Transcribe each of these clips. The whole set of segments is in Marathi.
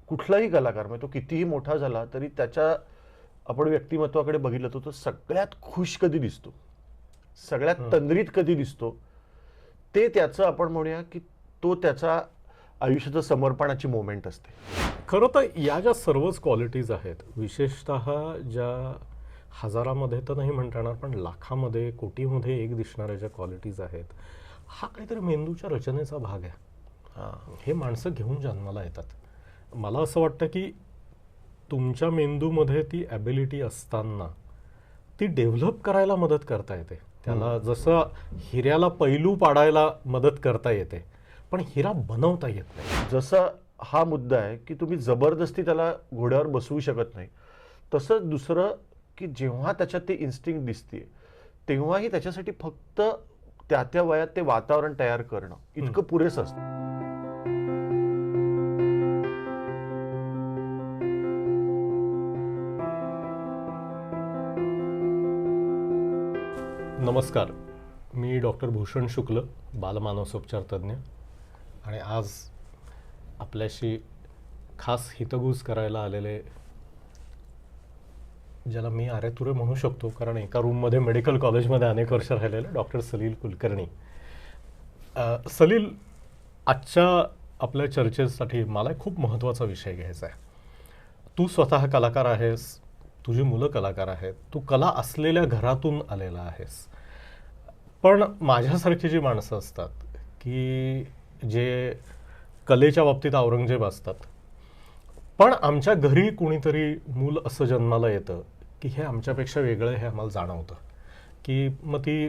कुठलाही कलाकार म्हणजे तो कितीही मोठा झाला तरी त्याच्या आपण व्यक्तिमत्वाकडे बघितलं तर तो सगळ्यात खुश कधी दिसतो, सगळ्यात तंद्रीत कधी दिसतो, ते त्याचं आपण म्हणूया की तो त्याचा आयुष्याचं समर्पणाची मोमेंट असते. खरं तर या ज्या सर्वच क्वालिटीज आहेत, विशेषतः ज्या हजारामध्ये तर नाही म्हणता येणार, पण लाखामध्ये कोटीमध्ये एक दिसणाऱ्या ज्या क्वालिटीज आहेत, हा काहीतरी मेंदूच्या रचनेचा भाग आहे. हे माणसं घेऊन जन्माला येतात. मला असं वाटतं की तुमच्या मेंदूमध्ये ती ॲबिलिटी असताना ती डेव्हलप करायला मदत करता येते. त्याला जसं हिऱ्याला पैलू पाडायला मदत करता येते, पण हिरा बनवता येत नाही. जसं हा मुद्दा आहे की तुम्ही जबरदस्ती त्याला घोड्यावर बसवू शकत नाही, तसं दुसरं की जेव्हा त्याच्यात ते इन्स्टिंक्ट दिसते तेव्हाही त्याच्यासाठी फक्त त्या त्या वयात ते वातावरण तयार करणं इतकं पुरेसं असतं. नमस्कार, मी डॉक्टर भूषण शुक्ल, बालमानसोपचार तज्ज्ञ, आणि आज आपल्याशी खास हितगुज करायला आलेले, ज्याला मी आरेतुरे म्हणू शकतो कारण एका रूममध्ये मेडिकल कॉलेजमध्ये अनेक वर्ष राहिलेले डॉक्टर सलील कुलकर्णी. सलील, आजच्या आपल्या चर्चेसाठी मला एक खूप महत्त्वाचा विषय घ्यायचा आहे. तू स्वतः कलाकार आहेस, तुझी मुलं कलाकार आहेत, तू कला असलेल्या घरातून आलेला आहेस. पण माझ्यासारखी जी माणसं असतात की जे कलेच्या बाबतीत औरंगजेब असतात, पण आमच्या घरी कुणीतरी मूल असं जन्माला येतं की हे आमच्यापेक्षा वेगळं, हे आम्हाला जाणवतं. की मग ती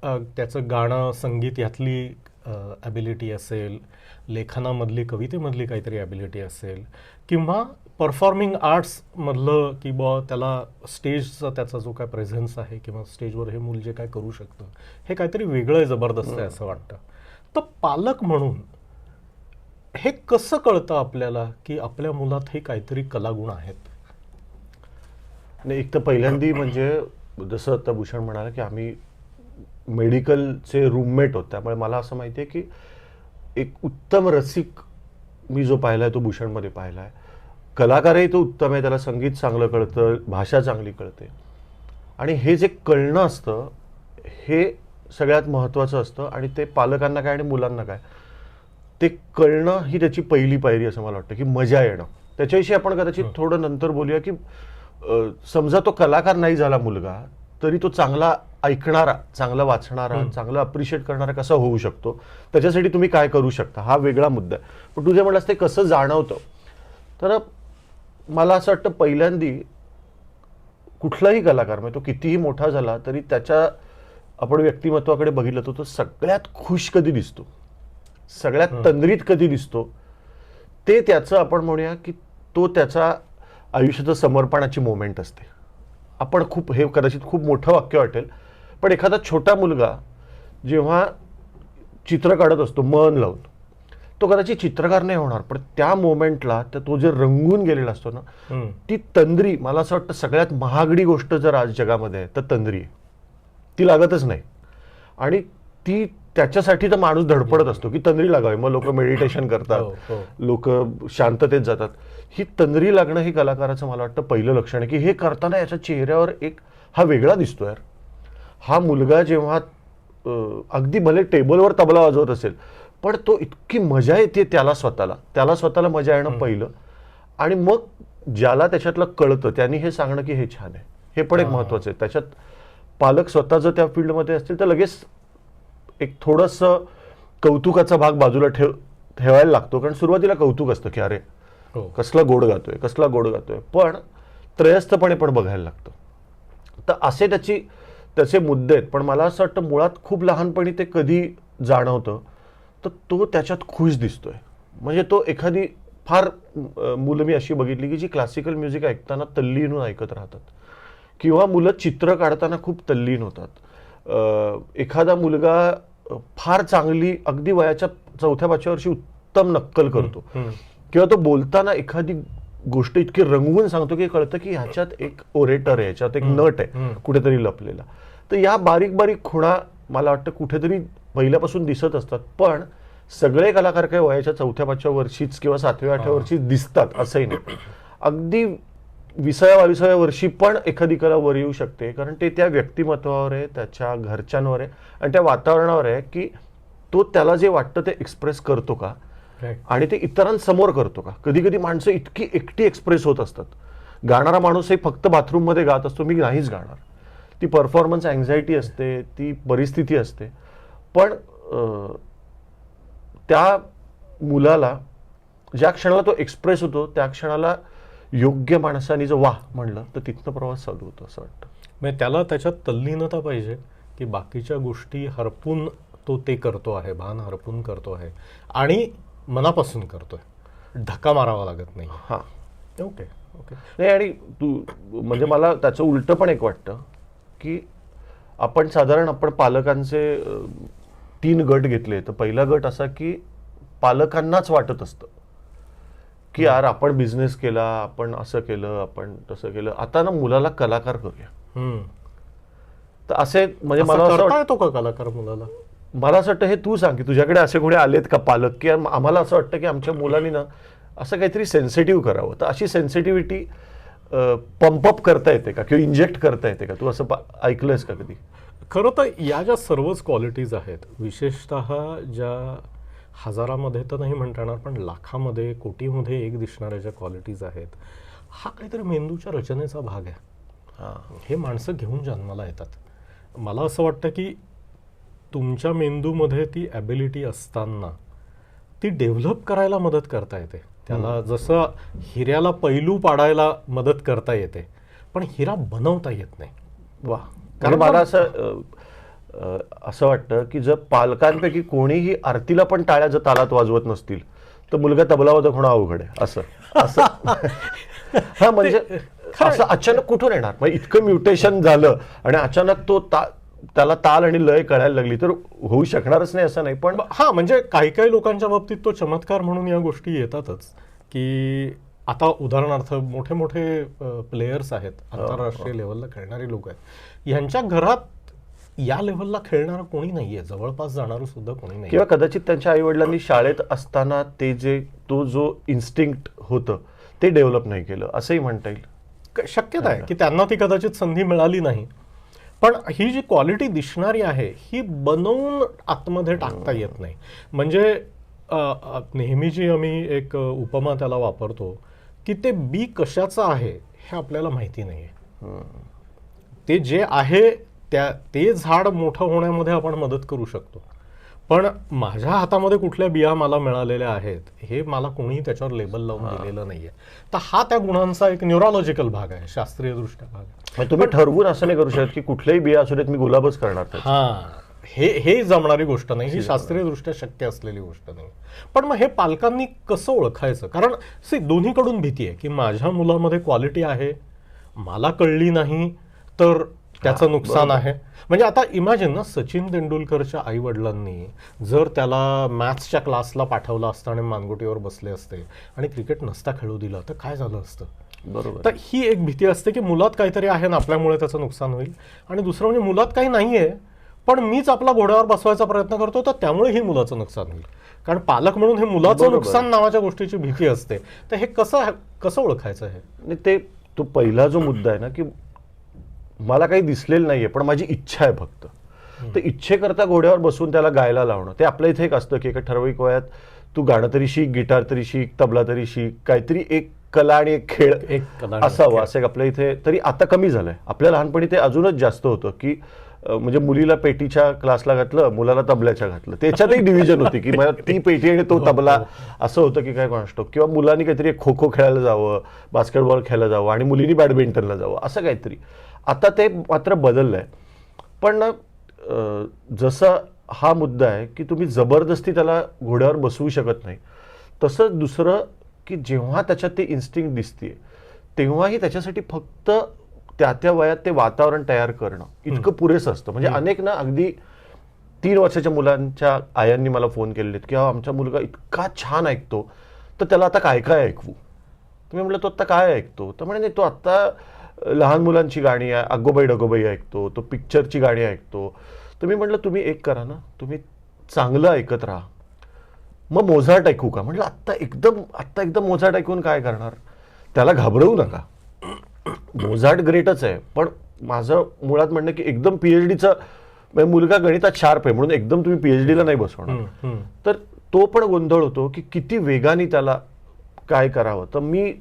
त्याचं गाणं, संगीत यातली ॲबिलिटी असेल, लेखनामधली, कवितेमधली काहीतरी ॲबिलिटी असेल, किंवा परफॉर्मिंग आर्ट्समधलं की त्याला स्टेजचा त्याचा जो काय प्रेझेन्स आहे किंवा स्टेजवर हे मूल जे काय करू शकतं हे काहीतरी वेगळं आहे, जबरदस्त आहे असं वाटतं. तर पालक म्हणून हे कसं कळतं आपल्याला की आपल्या मुलात हे काहीतरी कलागुण आहेत? नाही, एक तर पहिल्यांदी म्हणजे जसं आता भूषण म्हणाला की आम्ही मेडिकलचे रूममेट होत, त्यामुळे मला असं माहिती आहे की एक उत्तम रसिक मी जो पाहिला आहे तो भूषणमध्ये पाहिला आहे. कलाकारही तो उत्तम आहे, त्याला संगीत चांगलं कळतं, भाषा चांगली कळते, आणि हे जे कळणं असतं हे सगळ्यात महत्त्वाचं असतं. आणि ते पालकांना काय आणि मुलांना काय, ते कळणं ही त्याची पहिली पायरी असं मला वाटतं की मजा येणं. त्याच्याविषयी आपण कदाचित थोडं नंतर बोलूया की समजा तो कलाकार नाही झाला मुलगा तरी तो चांगला ऐकणारा, चांगला वाचणारा, चांगला अप्रिशिएट करणारा कसा होऊ शकतो, त्याच्यासाठी तुम्ही काय करू शकता, हा वेगळा मुद्दा आहे. पण तू जे म्हणालास ते कसं जाणवतं, तर मला असं वाटतं पहिल्यांदी कुठलाही कलाकार म्हणजे तो कितीही मोठा झाला तरी त्याच्या आपण व्यक्तिमत्वाकडे बघितलं तर तो सगळ्यात खुश कधी दिसतो, सगळ्यात तंद्रीत कधी दिसतो, ते त्याचं आपण म्हणूया की तो त्याचा आयुष्याचं समर्पणाची मोमेंट असते. आपण खूप, हे कदाचित खूप मोठं वाक्य वाटेल, पण एखादा छोटा मुलगा जेव्हा चित्र काढत असतो मन लावून, तो कदाचित चित्रकार नाही होणार, पण त्या मोमेंटला तो जे रंगून गेलेला असतो ना, ती तंद्री, मला असं वाटतं सगळ्यात महागडी गोष्ट जर आज जगामध्ये आहे तर तंद्री आहे. ती लागतच नाही, आणि ती त्याच्यासाठी तर माणूस धडपडत असतो की तंद्री लागावी. मग लोक मेडिटेशन करतात, लोक शांततेत जातात. ही तंद्री लागणं हे कलाकाराचं मला वाटतं पहिलं लक्षण आहे की हे करताना याच्या चेहऱ्यावर एक हा वेगळा दिसतो यार. हा मुलगा जेव्हा अगदी भले टेबलवर तबला वाजवत असेल, पण तो इतकी मजा येते त्याला स्वतःला मजा येणं पहिलं, आणि मग ज्याला त्याच्यातलं कळतं त्यांनी हे सांगणं की हे छान आहे, हे पण एक महत्त्वाचं आहे. त्याच्यात पालक स्वतः जर त्या फील्डमध्ये असतील तर लगेच एक थोडंसं कौतुकाचा भाग बाजूला ठेवायला लागतो, कारण सुरुवातीला कौतुक असतं की अरे कसला गोड गातोय, पण त्रयस्थपणे पण बघायला लागतं. तर असे त्याचे मुद्दे आहेत. पण मला असं वाटतं मुळात खूप लहानपणी ते कधी जाणवतं तर तो त्याच्यात खुश दिसतोय. म्हणजे तो एखादी फार मुलं मी अशी बघितली की जी क्लासिकल म्युझिक ऐकताना तल्लीन होऊन ऐकत राहतात, किंवा मुलं चित्र काढताना खूप तल्लीन होतात. एखादा मुलगा फार चांगली अगदी वयाच्या 4थ्या-5व्या वर्षी उत्तम नक्कल करतो, किंवा तो बोलताना एखादी गोष्ट इतकी रंगवून सांगतो की कळतं की ह्याच्यात एक ओरेटर आहे, ह्याच्यात एक नट आहे कुठेतरी लपलेला. तर या बारीक बारीक खुणा मला वाटतं कुठेतरी पहिल्यापासून दिसत असतात, पण सगळे कलाकार काही वयाच्या 4-5व्या वर्षीच किंवा 7व्या-8व्या वर्षी दिसतात असंही नाही. अगदी 20व्या-22व्या वर्षी पण एखादी कला वर येऊ शकते, कारण ते त्या व्यक्तिमत्वावर आहे, त्याच्या घरच्यांवर आहे आणि त्या वातावरणावर आहे की तो त्याला जे वाटतं ते एक्सप्रेस करतो का आणि ते इतरांसमोर करतो का. कधी कधी माणसं इतकी एकटी एक्सप्रेस होत असतात. गाणारा माणूसही फक्त बाथरूममध्ये गात असतो, मी नाहीच गाणार. ती परफॉर्मन्स अँझायटी असते, ती परिस्थिती असते. पण त्या मुलाला ज्या क्षणाला तो एक्सप्रेस होतो त्या क्षणाला योग्य माणसाने जर वाह म्हणलं तर तिथनं प्रवास चालू होतो असं वाटतं. म्हणजे त्याला त्याच्यात तल्लीनता पाहिजे की बाकीच्या गोष्टी हरपून तो ते करतो आहे, भान हरपून करतो आहे आणि मनापासून करतोय, धक्का मारावा लागत नाही. हां, ओके ओके. नाही आणि तू म्हणजे मला त्याचं उलटं पण एक वाटतं की आपण पालकांचे 3 गट घेतले. तर पहिला गट असा की पालकांनाच वाटत असतं की यार आपण बिझनेस केला, आपण असं केलं, आपण तसं केलं, आता ना मुलाला कलाकार करूया. तर असे म्हणजे मला असं करता येतो का कलाकार मुलाला? मला असं वाटतं हे तू सांग की तुझ्याकडे असे कोणी आलेत का पालक की आम्हाला असं वाटतं की आमच्या मुलांनी ना असं काहीतरी सेन्सिटिव्ह करावं. तर अशी सेन्सिटिव्हिटी पंपअप करता येते का किंवा इंजेक्ट करता येते का? तू असं ऐकलंयस का कधी? खरं तर या ज्या सर्वच क्वालिटीज आहेत, विशेषतः ज्या हजारामध्ये तर नाही म्हणता येणार पण लाखामध्ये कोटीमध्ये एक दिसणाऱ्या ज्या क्वालिटीज आहेत, हा काहीतरी मेंदूच्या रचनेचा भाग आहे. हे माणसं घेऊन जन्माला येतात. मला असं वाटतं की तुमच्या मेंदूमध्ये ती ॲबिलिटी असताना ती डेव्हलप करायला मदत करता येते. त्याला जसं हिऱ्याला पैलू पाडायला मदत करता येते, पण हिरा बनवता येत नाही. वा. कारण मला असं वाटतं की जर पालकांपैकी कोणीही आरतीला पण टाळ्या जर तालात वाजवत नसतील तर मुलगा तबलावादक होणं अवघड आहे. असं हा म्हणजे असं अचानक कुठून येणार? म्हणजे इतकं म्युटेशन झालं आणि अचानक तो त्याला ताल आणि लय कळायला लागली तर होऊ शकणारच नाही असं नाही. पण हा म्हणजे काही काही लोकांच्या बाबतीत तो चमत्कार म्हणून या गोष्टी येतातच. की आता उदाहरणार्थ मोठे मोठे प्लेयर्स आहेत, आंतरराष्ट्रीय लेवलला खेळणारी लोक आहेत, यांच्या घरात या लेवलला खेळणारं कोणी नाहीये, जवळपास जाणारं सुद्धा कोणी नाही. किंवा कदाचित त्यांच्या आई वडिलांनी शाळेत असताना तो जो इन्स्टिंक्ट होतं ते डेव्हलप नाही केलं असंही म्हणता येईल. शक्यता आहे की त्यांना ती कदाचित संधी मिळाली नाही. पण ही जी क्वालिटी दिसणारी आहे ही बनवून आतमध्ये टाकता येत नाही. म्हणजे नेहमी जी आम्ही एक उपमा त्याला वापरतो की ते बी कशाचं आहे हे आपल्याला माहिती नाहीये. ते जे आहे ते झाड मोठं होण्यामध्ये आपण मदत करू शकतो, पण माझ्या हातामध्ये कुठल्या बिया मला मिळालेल्या आहेत हे मला कोणीही त्याच्यावर लेबल लावून दिलेलं नाहीये. तर हा त्या गुणांचा एक न्यूरोलॉजिकल भाग आहे, शास्त्रीय दृष्ट्या भाग आहे. तुम्ही ठरवून असं नाही करू शकत की कुठल्याही बिया असू देत मी गुलाबच करणार. हा, हे जमणारी गोष्ट नाही, ही शास्त्रीय दृष्ट्या शक्य असलेली गोष्ट नाही. पण मग हे पालकांनी कसं ओळखायचं? कारण दोन्हीकडून भीती आहे की माझ्या मुलामध्ये क्वालिटी आहे, मला कळली नाही तर त्याचं नुकसान आहे. म्हणजे आता इमॅजिन ना, सचिन तेंडुलकरच्या आई वडिलांनी जर त्याला मॅथ्सच्या क्लासला पाठवलं असतं आणि मानगुटीवर बसले असते आणि क्रिकेट नसता खेळू दिलं तर काय झालं असतं? बरोबर. तर ही एक भीती असते की मुलात काहीतरी आहे ना आपल्यामुळे त्याचं नुकसान होईल. आणि दुसरं म्हणजे मुलात काही नाहीये पण मीच आपला घोड्यावर बसवायचा प्रयत्न करतो तर त्यामुळे ही मुलाचं नुकसान होईल. कारण पालक म्हणून हे मुलाचं नुकसान नावाच्या गोष्टीची भीती असते. तर हे कसं ओळखायचं? हे ते तो पहिला जो मुद्दा आहे ना की मला काही दिसलेलं नाहीये पण माझी इच्छा आहे फक्त, तर इच्छेकरता घोड्यावर बसून त्याला गायला लावणं. ते आपल्या इथे एक असतं की एका ठराविक वयात तू गाणं तरी शिक, गिटार तरी शिक, तबला तरी शिक, काहीतरी एक कला आणि एक खेळ असावं असं एक आपल्या इथे. तरी आता कमी झालंय. आपल्या लहानपणी ते अजूनच जास्त होतं की म्हणजे मुलीला पेटीच्या क्लासला घातलं, मुलाला तबल्याच्या घातलं. त्याच्यात एक डिव्हिजन होती की ती पेटी आणि तो तबला असं होतं की काय कोणाष्टो. किंवा मुलांनी काहीतरी खो खो खेळायला जावं, बास्केटबॉल खेळायला जावं आणि मुलींनी बॅडमिंटनला जावं असं काहीतरी. आता ते मात्र बदललंय. पण जसं हा मुद्दा आहे की तुम्ही जबरदस्ती त्याला घोड्यावर बसवू शकत नाही, तसं दुसरं की जेव्हा त्याच्यात ते इन्स्टिंक्ट दिसते तेव्हाही त्याच्यासाठी फक्त त्या वयात ते वातावरण तयार करणं इतकं पुरेसं असतं. म्हणजे अनेक ना अगदी 3 वर्षाच्या मुलांच्या आयांनी मला फोन केलेत की आमचा मुलगा इतका छान ऐकतो तर त्याला आता काय काय ऐकवू. तुम्ही म्हटलं तो आता काय ऐकतो? तर म्हणे तो आता लहान मुलांची गाणी आहे, अगोबाई डगोबाई ऐकतो, तो पिक्चरची गाणी ऐकतो. तर मी म्हटलं तुम्ही एक करा ना, तुम्ही चांगलं ऐकत राहा. मग मोझार्ट ऐकू का? म्हटलं आत्ता एकदम मोझार्ट ऐकून काय करणार? त्याला घाबरवू नका. मोझार्ट ग्रेटच आहे, पण माझं मुळात म्हणणं की एकदम पीएचडीचा मुलगा गणितात शार्प आहे म्हणून एकदम तुम्ही पीएचडीला नाही बसवणार. तर तो पण गोंधळ होतो की किती वेगाने त्याला काय करावं. तर मी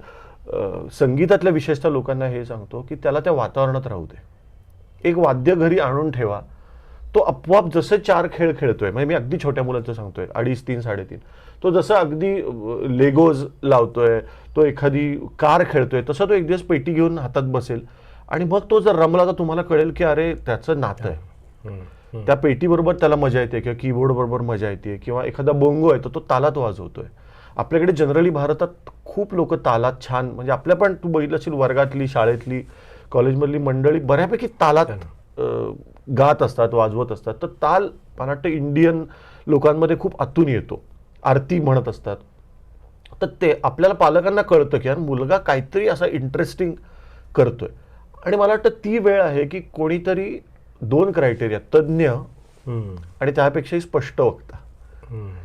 संगीतातल्या विशेषतः लोकांना हे सांगतो की त्याला त्या वातावरणात राहू दे. एक वाद्य घरी आणून ठेवा, तो आपोआप जसं 4 खेळ खेळतोय, म्हणजे मी अगदी छोट्या मुलांचं सांगतोय, 2.5, 3, 3.5, तो जसं अगदी लेगोज लावतोय, तो एखादी कार खेळतोय, तसं तो एक दिवस पेटी घेऊन हातात बसेल आणि मग तो जर रमला तर तुम्हाला कळेल की अरे त्याचं नातं आहे. त्या पेटीबरोबर त्याला मजा येते किंवा कीबोर्ड बरोबर मजा येते किंवा एखादा बोंगो आहे तर तो तालात वाजवतोय. आपल्याकडे जनरली भारतात खूप लोक तालात छान, म्हणजे आपल्या पण तू बघितलं असेल वर्गातली, शाळेतली, कॉलेजमधली मंडळी बऱ्यापैकी तालात गात असतात, वाजवत असतात. तर ताल मला वाटतं इंडियन लोकांमध्ये खूप आतून येतो. आरती म्हणत असतात. तर ते आपल्याला पालकांना कळतं की यार मुलगा काहीतरी असा इंटरेस्टिंग करतोय. आणि मला वाटतं ती वेळ आहे की कोणीतरी 2 क्रायटेरिया, तज्ज्ञ आणि त्यापेक्षाही स्पष्ट वक्ता.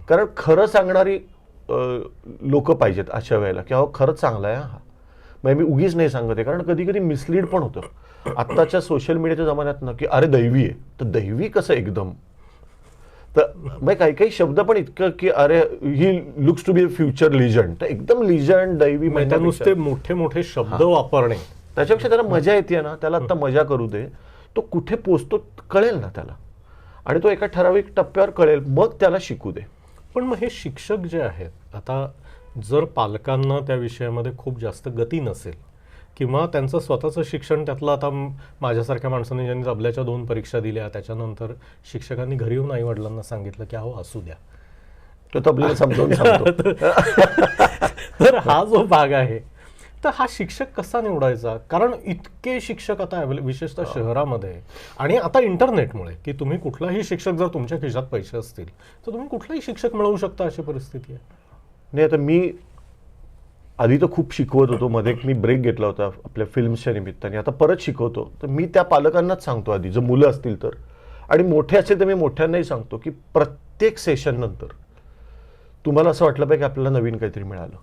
कारण खरं सांगणारी लोक पाहिजेत अशा वेळेला की अहो खरंच चांगला आहे हा, म्हणजे मी उगीच नाही सांगत आहे. कारण कधी कधी मिसलीड पण होतं आत्ताच्या सोशल मीडियाच्या जमान्यात ना की अरे दैवी आहे, तर दैवी कसं एकदम. तर मग काही काही शब्द पण इतकं की अरे ही looks to be a future legend, तर एकदम लिजंड दैवी म्हणजे नुसते मोठे मोठे शब्द वापरणे, त्याच्यापेक्षा त्याला मजा येते ना, त्याला आता मजा करू दे. तो कुठे पोचतो कळेल ना त्याला, आणि तो एका ठराविक टप्प्यावर कळेल, मग त्याला शिकू दे. पण मग हे शिक्षक जे आहेत, आता जर पालकांना त्या विषयामध्ये खूप जास्त गती नसेल किंवा त्यांचं स्वतःचं शिक्षण, त्यातलं आता माझ्यासारख्या माणसाने ज्यांनी तबल्याच्या 2 परीक्षा दिल्या, त्याच्यानंतर शिक्षकांनी घरी येऊन आई वडिलांना सांगितलं की अहो असू द्या, तो तबल्याला समजावून सांगतो. तर हा जो भाग आहे, तर हा शिक्षक कसा निवडायचा? कारण इतके शिक्षक आता विशेषतः शहरामध्ये, आणि आता इंटरनेटमुळे की तुम्ही कुठलाही शिक्षक, जर तुमच्या खिशात पैसे असतील तर तुम्ही कुठलाही शिक्षक मिळवू शकता, अशी परिस्थिती आहे. नाही, आता मी आधी तर खूप शिकवत होतो, मध्ये मी ब्रेक घेतला होता आपल्या फिल्म्सच्या निमित्ताने, आता परत शिकवतो. तर मी त्या पालकांनाच सांगतो आधी, जर मुलं असतील तर, आणि मोठे असेल तर मी मोठ्यांनाही सांगतो की प्रत्येक सेशन नंतर तुम्हाला असं वाटलं पाहिजे की आपल्याला नवीन काहीतरी मिळालं.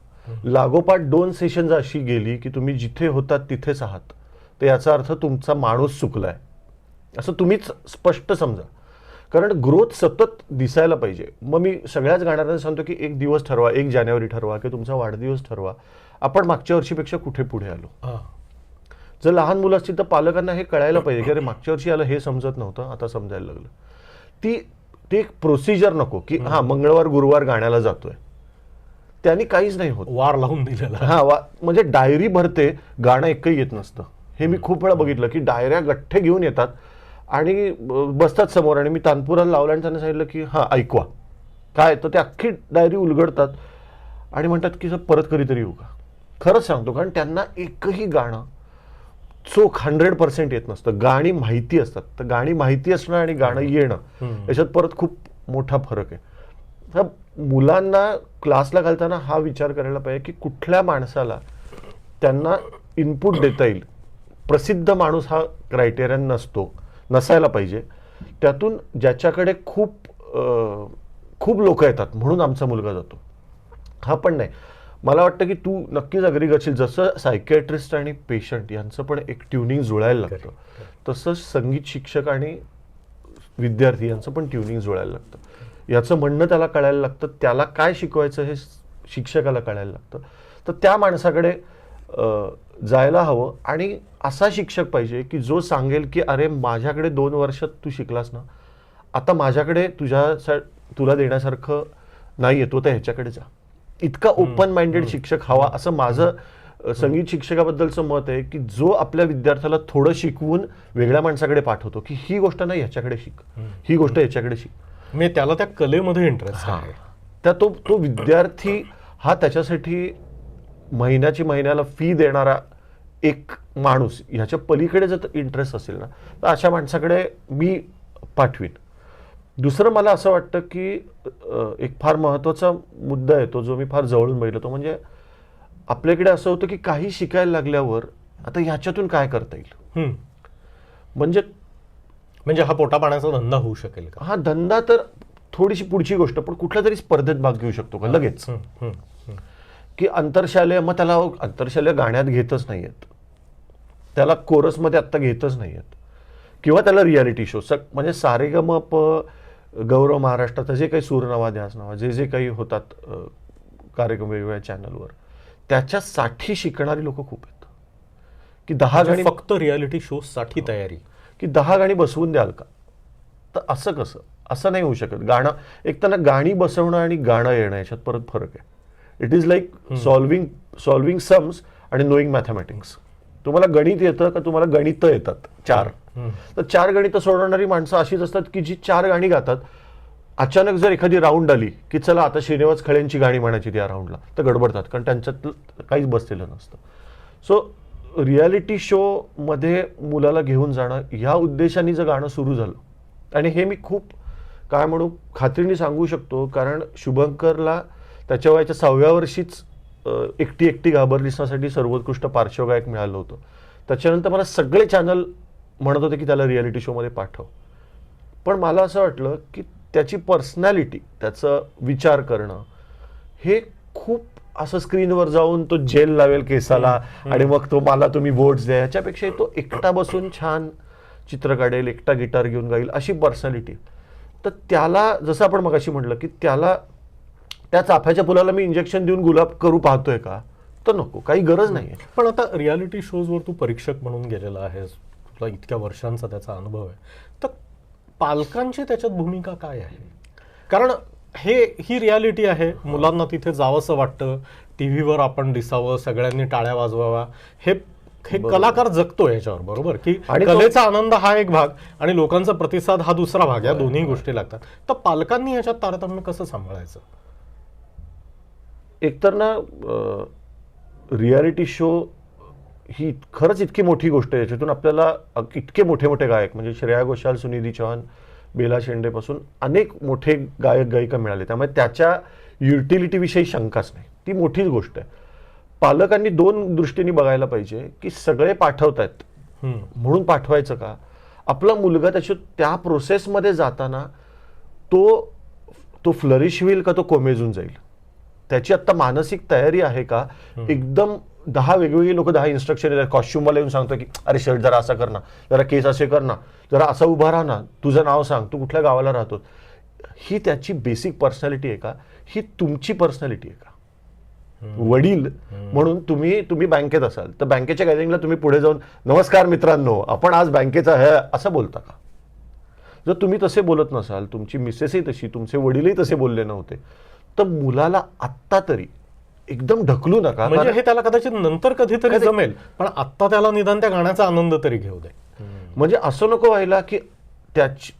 लागोपाठ 2 सेशन्स अशी गेली की तुम्ही जिथे होतात तिथेच आहात, तर याचा अर्थ तुमचा माणूस चुकलाय असं तुम्हीच स्पष्ट समजा. कारण ग्रोथ सतत दिसायला पाहिजे. मग मी सगळ्याच गाण्याला सांगतो की एक दिवस ठरवा, 1 जानेवारी ठरवा की तुमचा वाढदिवस ठरवा, आपण मागच्या वर्षीपेक्षा कुठे पुढे आलो. जर लहान मुलं असतील तर पालकांना हे कळायला पाहिजे की अरे मागच्या वर्षी आलं हे समजत नव्हतं, आता समजायला लागलं. ती एक प्रोसिजर नको की हा मंगळवार गुरुवार गाण्याला जातोय, त्यांनी काहीच नाही होत. वार लावून दिलेला. हा म्हणजे डायरी भरते, गाणं एकही येत नसतं. हे मी खूप वेळा बघितलं की डायऱ्या गठ्ठे घेऊन येतात आणि बसतात समोर, आणि मी तानपुराला लावला आणि त्यांना सांगितलं की हा ऐकवा काय, तर ते अख्खी डायरी उलगडतात आणि म्हणतात की सर परत कधीतरी येऊ का. खरंच सांगतो, कारण त्यांना एकही गाणं चोख 100% येत नसतं. गाणी माहिती असतात, तर गाणी माहिती असणं आणि गाणं येणं याच्यात परत खूप मोठा फरक आहे. तर मुलांना क्लासला घालताना हा विचार करायला पाहिजे की कुठल्या माणसाला त्यांना इनपुट देता येईल. प्रसिद्ध माणूस हा क्रायटेरिया नसायला पाहिजे. त्यातून ज्याच्याकडे खूप लोक येतात म्हणून आमचा मुलगा जातो, हा पण नाही. मला वाटतं की तू नक्कीच अग्री करशील, जसं सायकॅट्रिस्ट आणि पेशंट यांचं पण एक ट्युनिंग जुळायला लागतं, तसंच संगीत शिक्षक आणि विद्यार्थी यांचं पण ट्युनिंग जुळायला लागतं. याचं म्हणणं त्याला कळायला लागतं, त्याला काय शिकवायचं हे शिक्षकाला कळायला लागतं. तर त्या माणसाकडे जायला हवं, आणि असा शिक्षक पाहिजे की जो सांगेल की अरे माझ्याकडे 2 वर्षात तू शिकलास ना, आता माझ्याकडे तुला देण्यासारखं नाही येतो, तर ह्याच्याकडे जा. इतका ओपन माइंडेड शिक्षक हवा, असं माझं संगीत शिक्षकाबद्दलचं मत आहे की जो आपल्या विद्यार्थ्याला थोडं शिकवून वेगळ्या माणसाकडे पाठवतो की ही गोष्ट नाही ह्याच्याकडे शिक, ही गोष्ट ह्याच्याकडे शिक. मी त्याला त्या कलेमध्ये इंटरेस्ट आहे. त्या तो विद्यार्थी हा त्याच्यासाठी महिन्याला फी देणारा एक माणूस, ह्याच्या पलीकडे जर इंटरेस्ट असेल ना, तर अशा माणसाकडे मी पाठवीन. दुसरं मला असं वाटतं की एक फार महत्त्वाचा मुद्दा आहे तो, जो मी फार जवळून बघितला, तो म्हणजे आपल्याकडे असं होतं की काही शिकायला लागल्यावर आता ह्याच्यातून काय करता येईल. म्हणजे हा पोटापाण्याचा धंदा होऊ शकेल का? हा धंदा तर थोडीशी पुढची गोष्ट, पण कुठल्या तरी स्पर्धेत भाग घेऊ शकतो का लगेच? की आंतरशालेय, मग त्याला आंतरशालेय गाण्यात घेतच नाहीयेत, त्याला कोरसमध्ये आत्ता घेतच नाहीयेत, किंवा त्याला रियालिटी शो म्हणजे सारेगमप, गौरव महाराष्ट्राचा जे काही सूर नवा ध्यास नवा जे काही होतात कार्यक्रम वेगवेगळ्या चॅनलवर, त्याच्यासाठी शिकणारी लोक खूप आहेत. की 10 गाणी फक्त रियालिटी शो साठी तयारी, की 10 गाणी बसवून द्याल का? तर असं कसं? असं नाही होऊ शकत. गाणं एक त्यांना गाणी बसवणं आणि गाणं येणं याच्यात परत फरक आहे. It is like solving sums आणि नोईंग मॅथमॅटिक्स. तुम्हाला गणित येतं का तुम्हाला गणित येतात 4, तर 4 गणित सोडवणारी माणसं अशीच असतात की जी 4 गाणी गातात. अचानक जर एखादी राऊंड आली की चला आता श्रीनिवास खळेंची गाणी म्हणायची त्या राऊंडला, तर गडबडतात, कारण त्यांच्यात काहीच बसलेलं नसतं. सो रियालिटी शो मध्ये मुलाला घेऊन जाणं या उद्देशाने जर गाणं सुरू झालं, आणि हे मी खूप काय म्हणू खात्रीने सांगू शकतो, कारण शुभंकरला त्याच्या वयाच्या 6व्या वर्षीच एकटी एकटी घाबरलीसाठी सर्वोत्कृष्ट पार्श्वगायक मिळालं होतं. त्याच्यानंतर मला सगळे चॅनल म्हणत होते की त्याला रियालिटी शोमध्ये पाठव. पण मला असं वाटलं की त्याची पर्सनॅलिटी, त्याचं विचार करणं हे खूप असं स्क्रीनवर जाऊन तो जेल लावेल केसाला आणि मग तो मला तुम्ही वोट्स द्या, याच्यापेक्षा तो एकटा बसून छान चित्र काढेल, एकटा गिटार घेऊन गाईल, अशी पर्सनॅलिटी. तर त्याला जसं आपण मगाशी म्हटलं की त्याला त्या चाफ्याच्या फुलाला मी इंजेक्शन देऊन गुलाब करू पाहतोय का? तर नको, काही गरज नाही. पण आता रियालिटी शोजवर तू परीक्षक म्हणून गेलेला आहेस, तुला इतक्या वर्षांचा त्याचा अनुभव आहे, तर पालकांची त्याच्यात भूमिका काय आहे? कारण ही रियालिटी आहे, मुलांना तिथे जावंसं वाटतं, टीव्हीवर आपण दिसावं, सगळ्यांनी टाळ्या वाजवावा, हे कलाकार जगतो याच्यावर, बरोबर? की कलेचा आनंद हा एक भाग आणि लोकांचा प्रतिसाद हा दुसरा भाग, या दोन्ही गोष्टी लागतात. तर पालकांनी याच्यात तारतम्य कसं सांभाळायचं? एकतर ना रियालिटी शो ही खरंच इतकी मोठी गोष्ट आहे, याच्यातून आपल्याला इतके मोठे मोठे गायक म्हणजे श्रेया घोषाल, सुनिधी चौहान, बेला शेंडेपासून अनेक मोठे गायक गायिका मिळाले, त्यामुळे त्याच्या युटिलिटीविषयी शंकाच नाही, ती मोठीच गोष्ट आहे. पालकांनी 2 दृष्टीने बघायला पाहिजे की सगळे पाठवतायत म्हणून पाठवायचं का? आपला मुलगा त्या प्रोसेसमध्ये जाताना तो फ्लरिश होईल का तो कोमेजून जाईल? त्याची आता मानसिक तयारी आहे का? एकदम 10 वेगवेगळी लोक 10 इन्स्ट्रक्शन येतात, कॉस्ट्युमवाला येऊन सांगतो की अरे शर्ट जरा असा कर ना, जरा केस असे कर ना, जरा असा उभा राहा ना, तुझं नाव सांग, तू कुठल्या गावाला राहतो. ही त्याची बेसिक पर्सनॅलिटी आहे का? ही तुमची पर्सनॅलिटी आहे का? वडील म्हणून तुम्ही बँकेत असाल तर बँकेच्या गॅदरिंगला तुम्ही पुढे जाऊन नमस्कार मित्रांनो आपण आज बँकेचा आहे असं बोलता का? जर तुम्ही तसे बोलत नसाल, तुमची मिसेसही तशी, तुमचे वडीलही तसे बोलले नव्हते, तर मुलाला आत्ता तरी एकदम ढकलू नका. म्हणजे हे त्याला कदाचित नंतर कधीतरी जमेल, पण आत्ता त्याला निदान त्या गाण्याचा आनंद तरी घेऊ दे. म्हणजे असं नको व्हायला की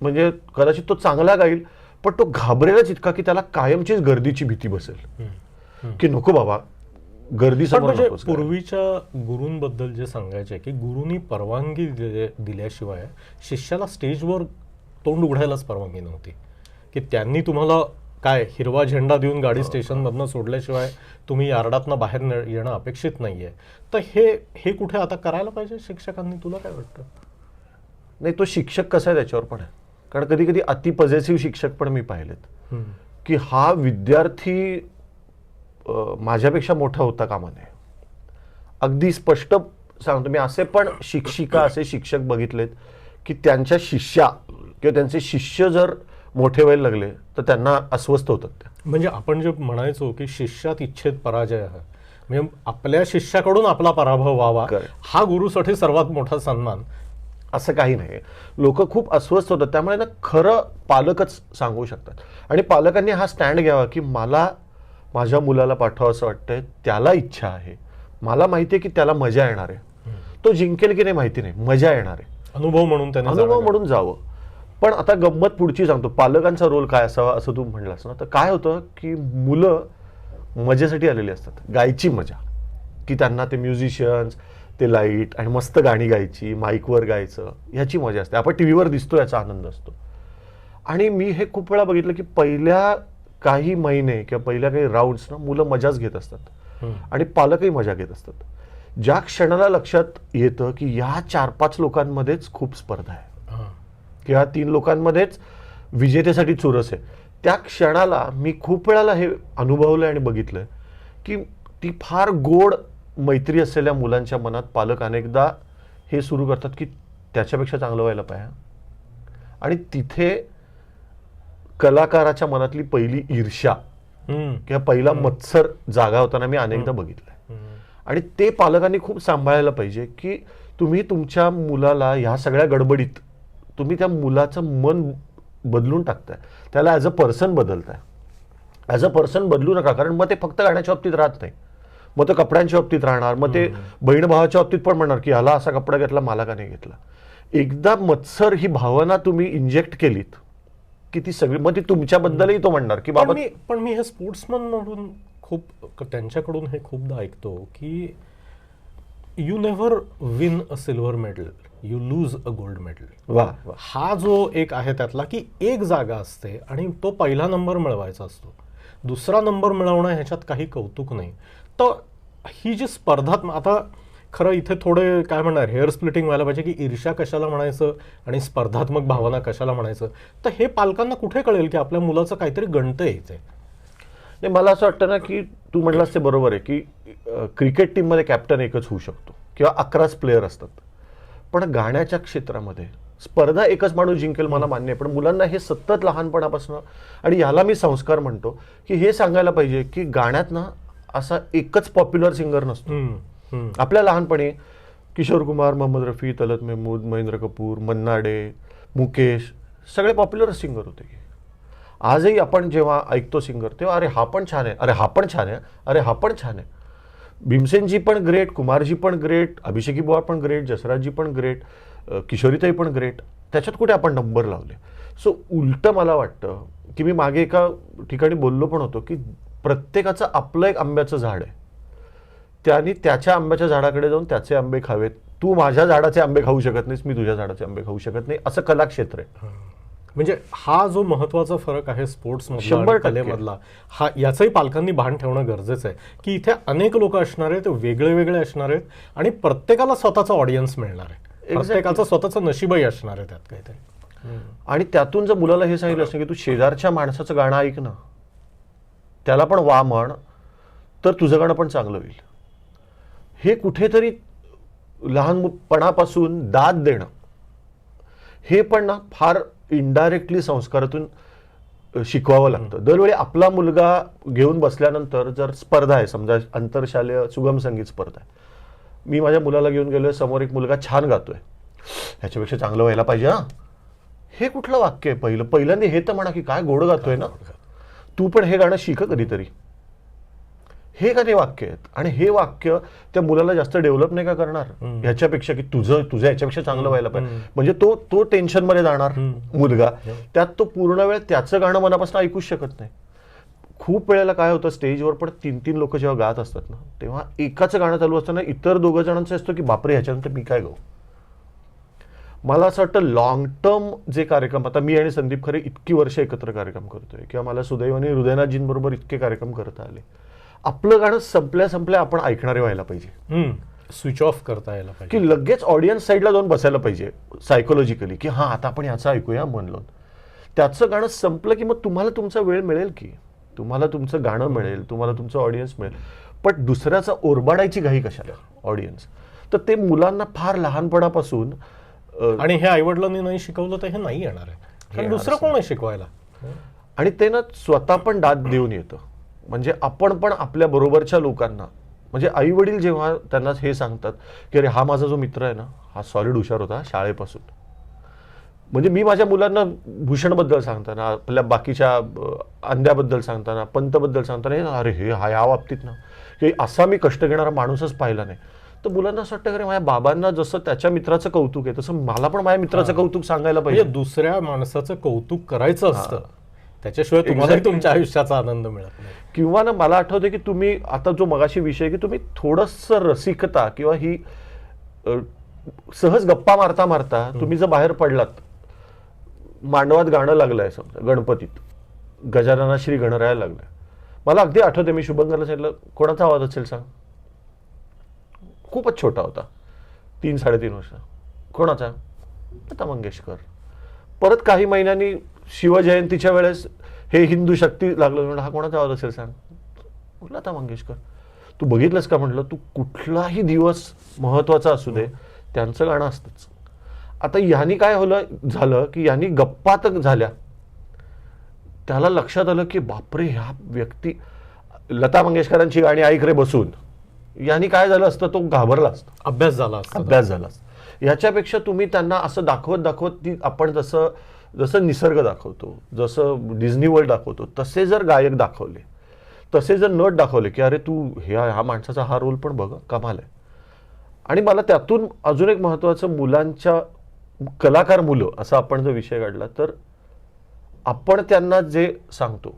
म्हणजे कदाचित तो चांगला गाईल पण तो घाबरेलच इतका की त्याला कायमचीच गर्दीची भीती बसेल की नको बाबा गर्दी समोर. म्हणजे पूर्वीच्या गुरूंबद्दल जे सांगायचे की गुरुनी परवानगी दिल्याशिवाय शिष्याला स्टेजवर तोंड उघडायलाच परवानगी नव्हती, की त्यांनी तुम्हाला काय हिरवा झेंडा देऊन गाडी स्टेशनमधनं सोडल्याशिवाय तुम्ही यार्डातनं बाहेर येणं अपेक्षित नाहीये. तर हे कुठे आता करायला पाहिजे शिक्षकांनी, तुला काय वाटतं? नाही, तो शिक्षक कसा आहे त्याच्यावर पण आहे, कारण कधी कधी अति पॉझिटिव्ह शिक्षक पण मी पाहिलेत की हा विद्यार्थी माझ्यापेक्षा मोठा होता कामा नये. अगदी स्पष्ट सांगतो मी, असे पण शिक्षिका असे शिक्षक बघितलेत की त्यांच्या शिष्या किंवा त्यांचे शिष्य जर मोठे व्हायला लागले तर त्यांना अस्वस्थ होतात त्या. म्हणजे आपण जे म्हणायचो की शिष्यात इच्छेत पराजय आहे, म्हणजे आपल्या शिष्याकडून आपला पराभव व्हावा हा गुरुसाठी सर्वात मोठा सन्मान, असं काही नाही. लोक खूप अस्वस्थ होतात, त्यामुळे ना खरं पालकच सांगू शकतात. आणि पालकांनी हा स्टँड घ्यावा की मला माझ्या मुलाला पाठवा असं वाटतंय, त्याला इच्छा आहे, मला माहिती आहे की त्याला मजा येणार आहे, तो जिंकेल की नाही माहिती नाही, मजा येणार आहे, अनुभव म्हणून अनुभव म्हणून जावं. पण आता गंमत पुढची सांगतो, पालकांचा रोल काय असावा असं तू म्हणलास ना, तर काय होतं की मुलं मजेसाठी आलेली असतात, गायची मजा, की त्यांना ते म्युझिशियन्स, ते लाईट आणि मस्त गाणी गायची, माईकवर गायचं, ह्याची मजा असते. आपण टीव्हीवर दिसतो याचा आनंद असतो. आणि मी हे खूप वेळा बघितलं की पहिल्या काही महिने किंवा पहिल्या काही राऊंड्स ना मुलं मजाच घेत असतात आणि पालकही मजा घेत असतात. ज्या क्षणाला लक्षात येतं की या 4-5 लोकांमध्येच खूप स्पर्धा आहे किंवा 3 लोकांमध्येच विजेतेसाठी चुरस आहे, त्या क्षणाला मी खूप वेळाला हे अनुभवलंय आणि बघितलंय की ती फार गोड मैत्री असलेल्या मुलांच्या मनात पालक अनेकदा हे सुरू करतात की त्याच्यापेक्षा चांगलं व्हायला पाहिजे. आणि तिथे कलाकाराच्या मनातली पहिली ईर्ष्या किंवा पहिला मत्सर जागा होताना मी अनेकदा बघितलंय. आणि ते पालकांनी खूप सांभाळायला पाहिजे की तुम्ही तुमच्या मुलाला ह्या सगळ्या गडबडीत तुम्ही त्या मुलाचं मन बदलून टाकताय, त्याला ॲज अ पर्सन बदलताय. ॲज अ पर्सन बदलू नका, कारण मग ते फक्त गाण्याच्या बाबतीत राहत नाही, मग ते कपड्यांच्या बाबतीत राहणार, मग ते बहीण भावाच्या बाबतीत पण म्हणणार की ह्याला असा कपडा घेतला मला का नाही घेतला. एकदा मत्सर ही भावना तुम्ही इंजेक्ट केलीत की ती सगळी, मग ती तुमच्याबद्दलही तो म्हणणार की बाबा. पण मी हे स्पोर्ट्समन म्हणून खूप त्यांच्याकडून हे खूपदा ऐकतो की you never win a silver medal, you lose a gold medal. वा वा. हा जो एक आहे त्यातला की एक जागा असते आणि तो पहिला नंबर मिळवायचा असतो, दुसरा नंबर मिळवणं ह्याच्यात काही कौतुक नाही. तर ही जी स्पर्धात्मक, आता खरं इथे थोडे काय म्हणणार हेअर स्प्लिटिंग व्हायला पाहिजे की ईर्ष्या कशाला म्हणायचं आणि स्पर्धात्मक भावना कशाला म्हणायचं. तर हे पालकांना कुठे कळेल की आपल्या मुलाचं काहीतरी गणतं येते. नाही, मला असं वाटतं ना की तू म्हटलास ते बरोबर आहे की क्रिकेट टीममध्ये कॅप्टन एकच होऊ शकतो किंवा 11च प्लेयर असतात, पण गाण्याच्या क्षेत्रामध्ये स्पर्धा एकच माणूस जिंकेल मला मान्य आहे, पण मुलांना हे सतत लहानपणापासून, आणि याला मी संस्कार म्हणतो, की हे सांगायला पाहिजे की गाण्यात ना असा एकच पॉप्युलर सिंगर नसतो. आपल्या लहानपणी किशोर कुमार, मोहम्मद रफी, तलत महमूद, महेंद्र कपूर, मन्ना डे, मुकेश सगळे पॉप्युलर सिंगर होते. आजही आपण जेव्हा ऐकतो सिंगर तेव्हा अरे हा पण छान आहे, अरे हा पण छान आहे, अरे हा पण छान आहे. भीमसेनजी पण ग्रेट, कुमारजी पण ग्रेट, अभिषेकी बुवा पण ग्रेट, जसराजजी पण ग्रेट, किशोरीताई पण ग्रेट. त्याच्यात कुठे आपण नंबर लावले. सो उलटं मला वाटतं की मी मागे एका ठिकाणी बोललो पण होतो की प्रत्येकाचं आपलं एक आंब्याचं झाड आहे, त्याने त्याच्या आंब्याच्या झाडाकडे जाऊन त्याचे आंबे खावेत. तू माझ्या झाडाचे आंबे खाऊ शकत नाहीस, मी तुझ्या झाडाचे आंबे खाऊ शकत नाही, असं कलाक्षेत्र आहे. म्हणजे हा जो महत्वाचा फरक आहे स्पोर्ट्स 100% मधला कलेमधला, हा याचंही पालकांनी भान ठेवणं गरजेचं आहे की इथे अनेक लोक असणार आहेत, वेगळे वेगळे असणार आहेत आणि प्रत्येकाला स्वतःचा ऑडियन्स मिळणार आहे, प्रत्येकाचं स्वतःचं नशीबही असणार आहे त्यात काहीतरी. आणि त्यातून जर मुलाला हे सांगितलं असतं की तू शेजारच्या माणसाचं गाणं ऐक ना, त्याला पण वा म्हण, तर तुझं गाणं पण चांगलं होईल. हे कुठेतरी लहानपणापासून दाद देणं हे पण ना फार इनडायरेक्टली संस्कारातून शिकवावं लागतं. दरवेळी आपला मुलगा घेऊन बसल्यानंतर जर स्पर्धा आहे, समजा आंतरशालेय सुगम संगीत स्पर्धा आहे, मी माझ्या मुलाला घेऊन गेलोय, समोर एक मुलगा छान गातोय, ह्याच्यापेक्षा चांगलं व्हायला पाहिजे हा, हे कुठलं वाक्य आहे? पहिल्यांदा हे तर म्हणा की काय गोड गातोय ना, तू पण हे गाणं शिक कधीतरी. हे का ते वाक्य आहेत, आणि हे वाक्य त्या मुलाला जास्त डेव्हलप नाही का करणार ह्याच्यापेक्षा की तुझं ह्याच्यापेक्षा चांगलं व्हायला पाहिजे. म्हणजे तो टेन्शन मध्ये जाणार मुलगा, त्यात तो पूर्ण वेळ त्याचं गाणं मनापासून ऐकूच शकत नाही. खूप वेळेला काय होतं, स्टेजवर पण 3-3 लोक जेव्हा गात असतात ना, तेव्हा एकाचं गाणं चालू असताना इतर 2 जणांचं असतं की बापरे ह्याच्यानंतर मी काय गाऊ. मला असं वाटतं लॉंग टर्म जे कार्यक्रम, आता मी आणि संदीप खरे इतकी वर्ष एकत्र कार्यक्रम करतोय किंवा मला सुदैवाने हृदयनाथजींबरोबर इतके कार्यक्रम करता आले, आपलं गाणं संपल्या आपण ऐकणारे व्हायला पाहिजे, स्विच ऑफ करता यायला पाहिजे, की लगेच ऑडियन्स साईडला जाऊन बसायला पाहिजे सायकोलॉजिकली की हा आता आपण याचं ऐकूया मन लावून. त्याचं गाणं संपलं की मग तुम्हाला तुमचा वेळ मिळेल, की तुम्हाला तुमचं गाणं मिळेल, तुम्हाला तुमचं ऑडियन्स मिळेल, पण दुसऱ्याचा ओरबाडायची घाई कशाला ऑडियन्स. तर ते मुलांना फार लहानपणापासून, आणि हे आईवडिलांनी नाही शिकवलं तर हे नाही येणार आहे, कारण दुसरं कोण आहे शिकवायला. आणि ते ना स्वतः पण दाद देऊन येतं. म्हणजे आपण पण आपल्या बरोबरच्या लोकांना, म्हणजे आई वडील जेव्हा त्यांना हे सांगतात की अरे हा माझा जो मित्र आहे ना, हा सॉलिड हुशार होता शाळेपासून. म्हणजे मी माझ्या मुलांना भूषणबद्दल सांगताना, आपल्या बाकीच्या अंध्याबद्दल सांगताना, पंतबद्दल सांगताना, अरे हे हा या बाबतीत ना की असा मी कष्ट घेणारा माणूसच पाहिला नाही. तर मुलांना असं वाटतं अरे माझ्या बाबांना जसं त्याच्या मित्राचं कौतुक आहे तसं मला पण माझ्या मित्राचं कौतुक सांगायला पाहिजे. दुसऱ्या माणसाचं कौतुक करायचं असतं, त्याच्याशिवाय तुम्हाला तुमच्या आयुष्याचा आनंद मिळत नाही. किंवा ना मला आठवते की तुम्ही आता जो मगाशी विषय की तुम्ही थोडंसं रसिकता किंवा ही सहज गप्पा मारता मारता तुम्ही जर बाहेर पडलात, मांडवात गाणं लागलंय समजा, गणपतीत गजानना श्री गणराया लागलाय, मला अगदी आठवते मी शुभंकरला सांगितलं कोणाचा आवाज असेल सांग. खूपच छोटा होता, 3-3.5 वर्ष. कोणाचा? लता मंगेशकर. परत काही महिन्यांनी शिवजयंतीच्या वेळेस हे हिंदू शक्ती लागलं, म्हणलं हा कोणाचा आवाज असेल सांग, म्हटलं लता मंगेशकर. तू बघितलंस का म्हटलं, तू कुठलाही दिवस महत्वाचा असू दे त्यांचं गाणं असतंच. आता यांनी काय झालं की यांनी गप्पा तर झाल्या, त्याला लक्षात आलं की बापरे ह्या व्यक्ती लता मंगेशकरांची गाणी ऐक रे बसून, यांनी काय झालं असतं, तो घाबरला असता, अभ्यास झाला असता. अभ्यास झाला असता. याच्यापेक्षा तुम्ही त्यांना असं दाखवत ती आपण जसं निसर्ग दाखवतो, जसं डिझनी वर्ल्ड दाखवतो, तसे जर गायक दाखवले, तसे जर नट दाखवले की अरे तू ह्या माणसाचा हा रोल पण बघ, कमाल आहे. आणि मला त्यातून अजून एक महत्वाचं, मुलांच्या कलाकार मुलं असा आपण जर विषय काढला तर आपण त्यांना जे सांगतो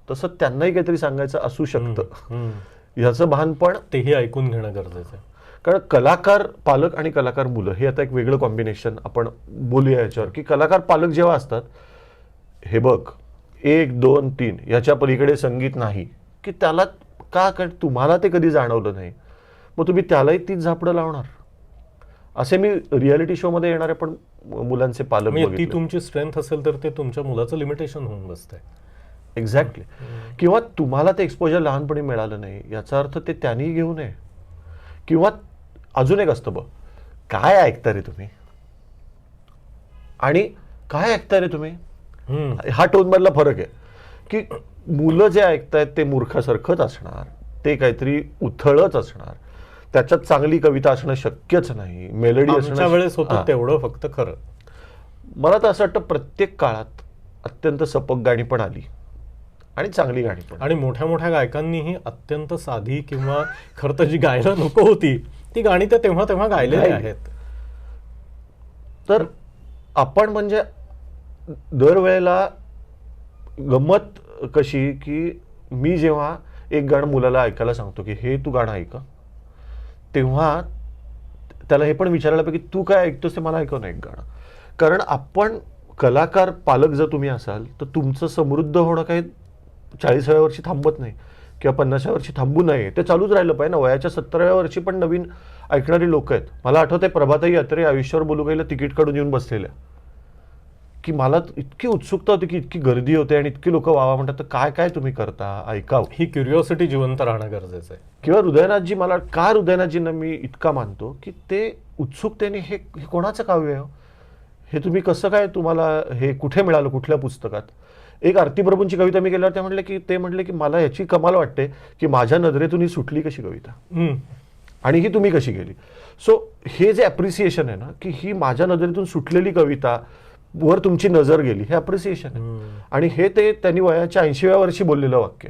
तसं त्यांनाही काहीतरी सांगायचं असू शकतं, ह्याचं भान पण तेही ऐकून घेणं गरजेचं आहे. कारण कलाकार पालक आणि कलाकार मुलं हे आता एक वेगळं कॉम्बिनेशन आपण बोलूया याच्यावर, की कलाकार पालक जेव्हा असतात, हे बघ 1 2 3 याच्या पलीकडे संगीत नाही, की त्याला का, कारण तुम्हाला ते कधी जाणवलं नाही, मग तुम्ही त्यालाही तीच झापडं लावणार. असे मी रियालिटी शो मध्ये येणारे पण मुलांचे पालक म्हणजे ती बघितले. तुमची स्ट्रेंथ असेल तर ते तुमच्या मुलाचं लिमिटेशन होऊन बसतंय. एक्झॅक्टली. किंवा तुम्हाला ते एक्सपोजर लहानपणी मिळालं नाही याचा अर्थ ते त्यांनी घेऊ नये. किंवा अजून एक असतं, काय ऐकता रे तुम्ही आणि काय ऐकता रे तुम्ही, हा टोन मधला फरक आहे. की मुलं जे ऐकतायत ते मूर्खासारखंच असणार, ते काहीतरी उथळच असणार, त्याच्यात चांगली कविता असणं शक्यच नाही, मेलडी आमच्या वेळेस असणं. होतं तेवढं फक्त खरं. मला तर असं वाटतं प्रत्येक काळात अत्यंत सपक गाणी पण आली आणि चांगली गाणी पण. आणि मोठ्या मोठ्या गायकांनीही अत्यंत साधी किंवा खरं तर जी गायला नको होती ती गाणी ते तेव्हा तेव्हा गायलेली आहेत. तर आपण म्हणजे दरवेळेला गंमत कशी, की मी जेव्हा एक गाणं मुलाला ऐकायला सांगतो की हे तू गाणं ऐक, तेव्हा त्याला हे पण विचारायला पाहिजे की तू काय ऐकतोस ते मला ऐकव ना एक गाणं. कारण आपण कलाकार पालक जर तुम्ही असाल तर तुमचं समृद्ध होणं काही 40व्या वर्षी थांबत नाही किंवा 50व्या वर्षी थांबू नये, ते चालूच राहिलं पाहिजे ना. वयाच्या 70व्या वर्षी पण नवीन ऐकणारी लोक आहेत. मला आठवतंय प्रभाताई अत्रे आयुष्यावर बोलू गेलं तिकीट काढून येऊन बसलेल्या, की मला इतकी उत्सुकता होती की इतकी गर्दी होते आणि इतकी लोक वावा म्हणतात, तर काय काय तुम्ही करता, ऐकावं. ही क्युरिओसिटी जिवंत राहणं गरजेचं आहे. किंवा हृदयनाथजी, मला हृदयनाथजींना मी इतका मानतो की ते उत्सुकतेने हे कोणाचं काव्य आहे, हे तुम्ही कसं काय, तुम्हाला हे कुठे मिळालं, कुठल्या पुस्तकात. एक आरती प्रभूंची कविता मी केल्यावर ते म्हटले की मला याची कमाल वाटते की माझ्या नजरेतून ही सुटली कशी कविता आणि ही तुम्ही कशी गेली. सो हे जे अप्रिसिएशन आहे ना, की ही माझ्या नजरेतून सुटलेली कविता वर तुमची नजर गेली, हे अप्रिसिएशन आहे. आणि हे ते त्यांनी वयाच्या 80व्या वर्षी बोललेलं वाक्य,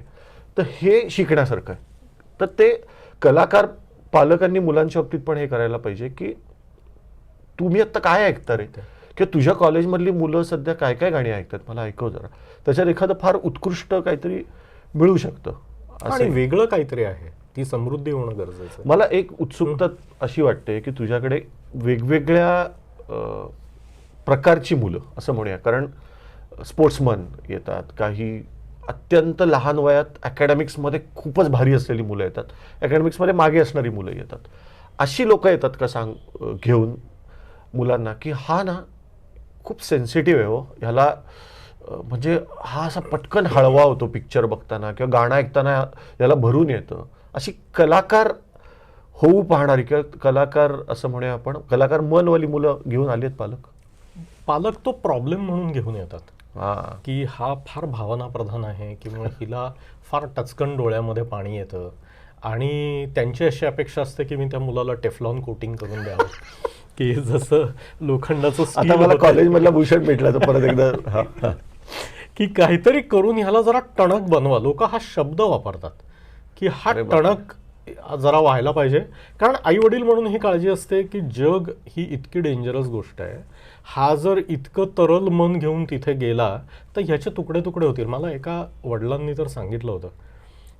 तर हे शिकण्यासारखं आहे. तर ते कलाकार पालकांनी मुलांच्या बाबतीत पण हे करायला पाहिजे की तुम्ही आता काय ऐकता रे, किंवा तुझ्या कॉलेजमधली मुलं सध्या काय काय गाणी ऐकतात मला ऐकव जरा, त्याच्यात एखादं फार उत्कृष्ट काहीतरी मिळू शकतं. आणि वेगळं काहीतरी आहे, ती समृद्धी होणं गरजेचं आहे. मला एक उत्सुकता अशी वाटते की तुझ्याकडे वेगवेगळ्या प्रकारची मुलं असं म्हणूया, कारण स्पोर्ट्समन येतात, काही अत्यंत लहान वयात अकॅडमिक्समध्ये खूपच भारी असलेली मुलं येतात, अकॅडमिक्समध्ये मागे असणारी मुलं येतात. अशी लोक येतात का घेऊन मुलांना की हा ना खूप सेन्सिटिव्ह आहे हो, ह्याला म्हणजे हा असा पटकन हळवा होतो पिक्चर बघताना किंवा गाणं ऐकताना याला भरून येतं, अशी कलाकार होऊ पाहणारी किंवा कलाकार असं म्हणूया आपण, कलाकार मनवाली मुलं घेऊन आली आहेत पालक तो प्रॉब्लेम म्हणून घेऊन येतात. की हा हा फार भावना प्रधान आहे किंवा हिला फार टचकन डोळ्यामध्ये पाणी येतं, आणि त्यांची अशी अपेक्षा असते की मी त्या मुलाला टेफ्लॉन कोटिंग करून द्यावं, की जसं लोखंडाचं स्टील आता मला होतं. कॉलेजमधला भूषण भेटला तर परत एकदा की काहीतरी करून ह्याला जरा टणक बनवा. लोक हा शब्द वापरतात की हा अरे बापरे. टणक जरा व्हायला पाहिजे, कारण आई वडील म्हणून ही काळजी असते की जग ही इतकी डेंजरस गोष्ट आहे, हा जर इतकं तरल मन घेऊन तिथे गेला तर ह्याचे तुकडे तुकडे होतील. मला एका वडिलांनी तर सांगितलं होतं,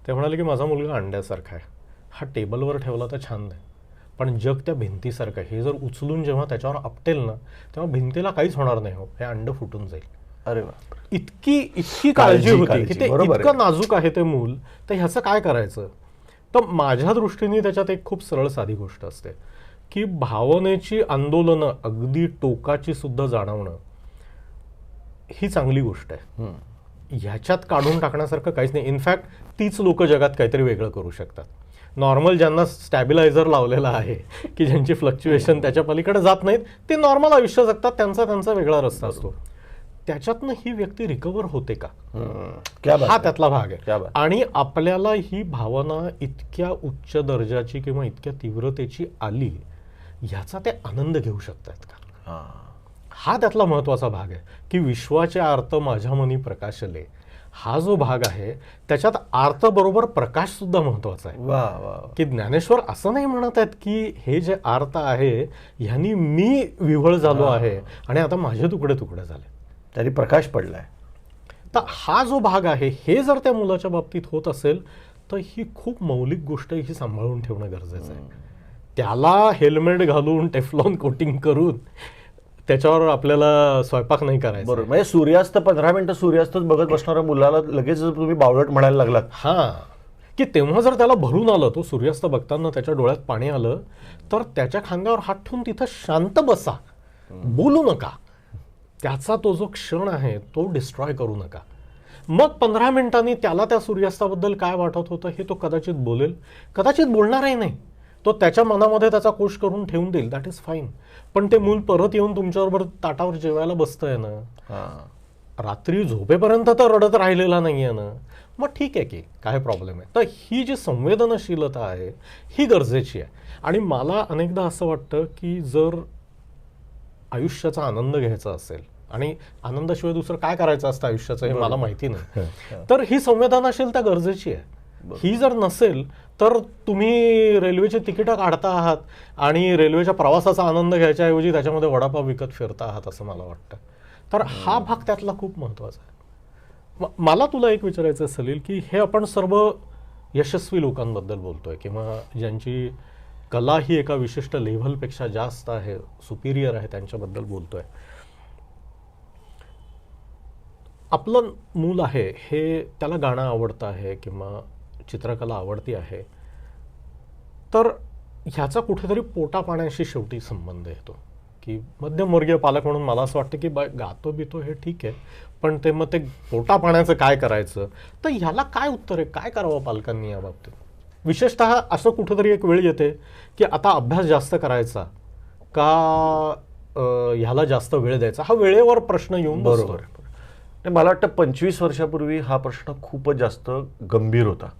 ते म्हणाले की माझा मुलगा अंड्यासारखा आहे, हा टेबलवर ठेवला तर छान नाही, पण जग त्या भिंतीसारखं आहे, हे जर उचलून जेव्हा त्याच्यावर आपटेल ना तेव्हा भिंतीला काहीच होणार नाही, हो हे अंड फुटून जाईल. अरे वा, इतकी काळजी होती काळजी, की ते बरोबर इतकं आहे. नाजूक आहे ते मूल, तर ह्याचं काय करायचं. तर माझ्या दृष्टीने त्याच्यात एक खूप सरळ साधी गोष्ट असते की भावनेची आंदोलनं अगदी टोकाची सुद्धा जाणवणं ही चांगली गोष्ट आहे. ह्याच्यात काढून टाकण्यासारखं काहीच नाही. इनफॅक्ट तीच लोक जगात काहीतरी वेगळं करू शकतात. नॉर्मल ज्यांना स्टॅबिलायझर लावलेला आहे, की ज्यांची फ्लक्च्युएशन त्याच्या पलीकडे जात नाहीत, ते नॉर्मल आयुष्य जगतात, त्यांचा वेगळा रस्ता असतो. त्याच्यातनं ही व्यक्ती रिकवर होते का, हा त्यातला भाग आहे. आणि आपल्याला ही भावना इतक्या उच्च दर्जाची किंवा इतक्या तीव्रतेची आली, ह्याचा ते आनंद घेऊ शकतात का, हा त्यातला महत्वाचा भाग आहे. की विश्वाचे आर्त माझ्या मनी प्रकाशले, हा जो भाग आहे त्याच्यात आर्त बरोबर प्रकाश सुद्धा महत्वाचा आहे. की ज्ञानेश्वर असं नाही म्हणत आहेत की हे जे आर्त आहे ह्यांनी मी विव्हळ झालो आहे आणि आता माझे तुकडे तुकडे झाले, तरी प्रकाश पडलाय. तर हा जो भाग आहे हे जर त्या मुलाच्या बाबतीत होत असेल तर ही खूप मौलिक गोष्ट ही सांभाळून ठेवणं गरजेचं आहे. त्याला हेल्मेट घालून टेफ्लॉन कोटिंग करून त्याच्यावर आपल्याला स्वयंपाक नाही करायचा. बरोबर. म्हणजे सूर्यास्त 15 मिनिटं सूर्यास्तच बघत बसणाऱ्या मुलाला लगेच तुम्ही बावळट म्हणायला लागलात, हा, की तेव्हा जर त्याला भरून आलं, तो सूर्यास्त बघताना त्याच्या डोळ्यात पाणी आलं, तर त्याच्या खांद्यावर हात ठेवून तिथं शांत बसा, बोलू नका. त्याचा तो जो क्षण आहे तो डिस्ट्रॉय करू नका. मग 15 मिनिटांनी त्याला त्या सूर्यास्ताबद्दल काय वाटत होतं हे तो कदाचित बोलेल, कदाचित बोलणारही नाही. तो त्याच्या मनामध्ये त्याचा कोश करून ठेवून देईल, दॅट इज फाईन. पण ते मूल परत येऊन तुमच्याबरोबर ताटावर जेवायला बसतंय ना, रात्री झोपेपर्यंत तर रडत राहिलेला नाहीये ना, मग ठीक आहे की काय प्रॉब्लेम आहे. तर ही जी संवेदनशीलता आहे ही गरजेची आहे. आणि मला अनेकदा असं वाटतं की जर आयुष्याचा आनंद घ्यायचा असेल, आणि आनंदाशिवाय दुसरं काय करायचं असतं आयुष्याचं हे मला माहिती नाही, तर ही संवेदनशीलता गरजेची आहे. ही जर नसेल तर तुम्ही रेल्वेची तिकीटं काढता आहात आणि रेल्वेच्या प्रवासाचा आनंद घ्यायच्याऐवजी त्याच्यामध्ये वडापाव विकत फिरता आहात असं मला वाटतं. तर हा भाग त्यातला खूप महत्त्वाचा आहे. मला तुला एक विचारायचं आहे सलील, की हे आपण सर्व यशस्वी लोकांबद्दल बोलतोय किंवा ज्यांची कला ही एका विशिष्ट लेव्हलपेक्षा जास्त आहे, सुपिरियर आहे, त्यांच्याबद्दल बोलतोय. आपलं मूल आहे हे, त्याला गाणं आवडतं आहे किंवा चित्रकला आवडती आहे, तर ह्याचा कुठेतरी पोटा पाण्याशी शेवटी संबंध येतो. की मध्यमवर्गीय पालक म्हणून मला असं वाटतं की गातो बितो हे ठीक आहे, पण ते मग ते पोटा पाण्याचं काय करायचं, तर ह्याला काय उत्तर आहे, काय करावं पालकांनी या बाबतीत. विशेषतः असं कुठेतरी एक वेळ येते की आता अभ्यास जास्त करायचा का ह्याला जास्त वेळ द्यायचा, हा वेळेवर प्रश्न येऊन बरोबर. मला वाटतं 25 वर्षापूर्वी हा प्रश्न खूपच जास्त गंभीर होता,